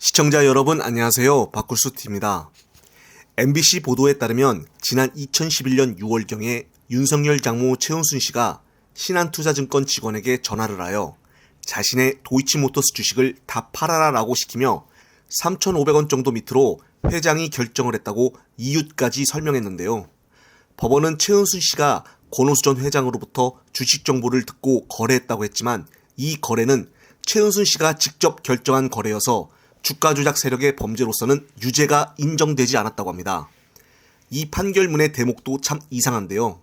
시청자 여러분 안녕하세요. 박굴수TV입니다. MBC 보도에 따르면 지난 2011년 6월경에 윤석열 장모 최은순 씨가 신한투자증권 직원에게 전화를 하여 자신의 도이치모터스 주식을 다 팔아라라고 시키며 3,500원 정도 밑으로 회장이 결정을 했다고 이유까지 설명했는데요. 법원은 최은순 씨가 권오수 전 회장으로부터 주식 정보를 듣고 거래했다고 했지만 이 거래는 최은순 씨가 직접 결정한 거래여서 주가 조작 세력의 범죄로서는 유죄가 인정되지 않았다고 합니다. 이 판결문의 대목도 참 이상한데요.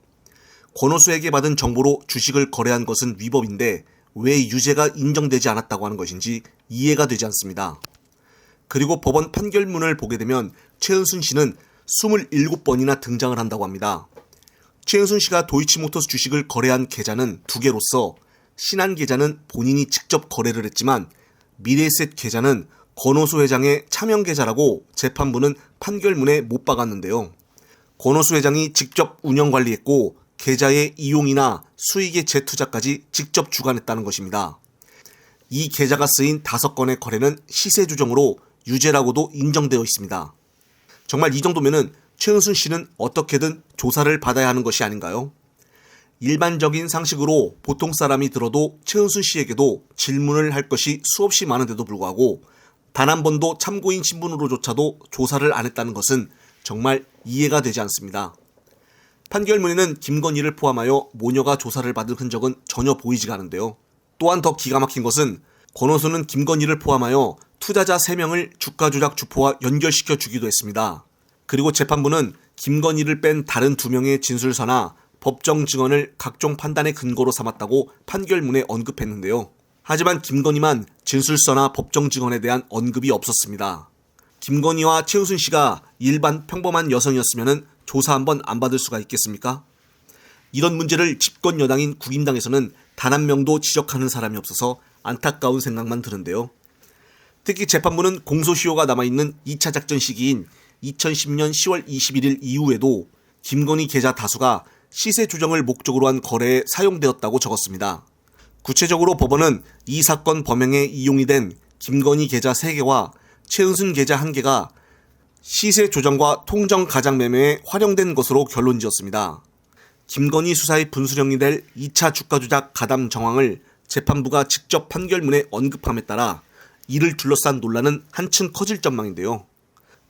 권오수에게 받은 정보로 주식을 거래한 것은 위법인데 왜 유죄가 인정되지 않았다고 하는 것인지 이해가 되지 않습니다. 그리고 법원 판결문을 보게 되면 최은순 씨는 27번이나 등장을 한다고 합니다. 최은순 씨가 도이치모터스 주식을 거래한 계좌는 2개로서 신한 계좌는 본인이 직접 거래를 했지만 미래에셋 계좌는 권오수 회장의 차명 계좌라고 재판부는 판결문에 못 박았는데요. 권오수 회장이 직접 운영 관리했고 계좌의 이용이나 수익의 재투자까지 직접 주관했다는 것입니다. 이 계좌가 쓰인 5건의 거래는 시세 조정으로 유죄라고도 인정되어 있습니다. 정말 이 정도면은 최은순 씨는 어떻게든 조사를 받아야 하는 것이 아닌가요? 일반적인 상식으로 보통 사람이 들어도 최은순 씨에게도 질문을 할 것이 수없이 많은데도 불구하고 단 한 번도 참고인 신분으로조차도 조사를 안 했다는 것은 정말 이해가 되지 않습니다. 판결문에는 김건희를 포함하여 모녀가 조사를 받은 흔적은 전혀 보이지가 않은데요. 또한 더 기가 막힌 것은 권오수는 김건희를 포함하여 투자자 3명을 주가 조작 주포와 연결시켜 주기도 했습니다. 그리고 재판부는 김건희를 뺀 다른 2명의 진술서나 법정 증언을 각종 판단의 근거로 삼았다고 판결문에 언급했는데요. 하지만 김건희만 진술서나 법정 증언에 대한 언급이 없었습니다. 김건희와 최은순 씨가 일반 평범한 여성이었으면 조사 한번 안 받을 수가 있겠습니까? 이런 문제를 집권 여당인 국힘당에서는 단 한 명도 지적하는 사람이 없어서 안타까운 생각만 드는데요. 특히 재판부는 공소시효가 남아있는 2차 작전 시기인 2010년 10월 21일 이후에도 김건희 계좌 다수가 시세 조정을 목적으로 한 거래에 사용되었다고 적었습니다. 구체적으로 법원은 이 사건 범행에 이용이 된 김건희 계좌 3개와 최은순 계좌 1개가 시세 조정과 통정 가장 매매에 활용된 것으로 결론 지었습니다. 김건희 수사의 분수령이 될 2차 주가 조작 가담 정황을 재판부가 직접 판결문에 언급함에 따라 이를 둘러싼 논란은 한층 커질 전망인데요.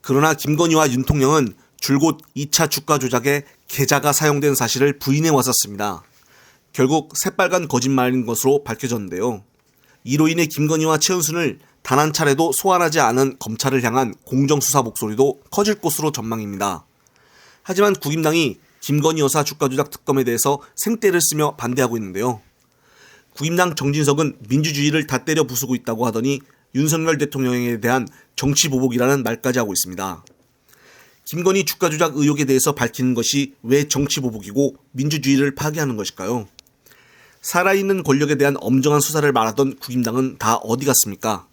그러나 김건희와 윤통령은 줄곧 2차 주가 조작에 계좌가 사용된 사실을 부인해 왔었습니다. 결국 새빨간 거짓말인 것으로 밝혀졌는데요. 이로 인해 김건희와 최은순을 단 한 차례도 소환하지 않은 검찰을 향한 공정수사 목소리도 커질 것으로 전망입니다. 하지만 국힘당이 김건희 여사 주가 조작 특검에 대해서 생떼를 쓰며 반대하고 있는데요. 국힘당 정진석은 민주주의를 다 때려 부수고 있다고 하더니 윤석열 대통령에 대한 정치보복이라는 말까지 하고 있습니다. 김건희 주가 조작 의혹에 대해서 밝히는 것이 왜 정치보복이고 민주주의를 파괴하는 것일까요? 살아있는 권력에 대한 엄정한 수사를 말하던 국힘당은 다 어디 갔습니까?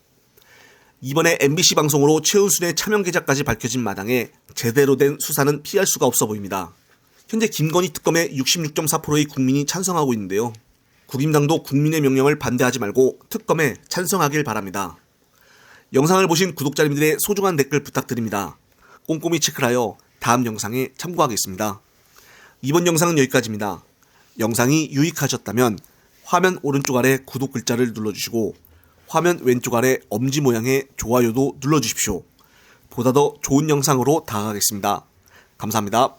이번에 MBC 방송으로 최은순의 차명 계좌까지 밝혀진 마당에 제대로 된 수사는 피할 수가 없어 보입니다. 현재 김건희 특검에 66.4%의 국민이 찬성하고 있는데요. 국힘당도 국민의 명령을 반대하지 말고 특검에 찬성하길 바랍니다. 영상을 보신 구독자님들의 소중한 댓글 부탁드립니다. 꼼꼼히 체크를 하여 다음 영상에 참고하겠습니다. 이번 영상은 여기까지입니다. 영상이 유익하셨다면 화면 오른쪽 아래 구독 글자를 눌러주시고 화면 왼쪽 아래 엄지 모양의 좋아요도 눌러주십시오. 보다 더 좋은 영상으로 다가가겠습니다. 감사합니다.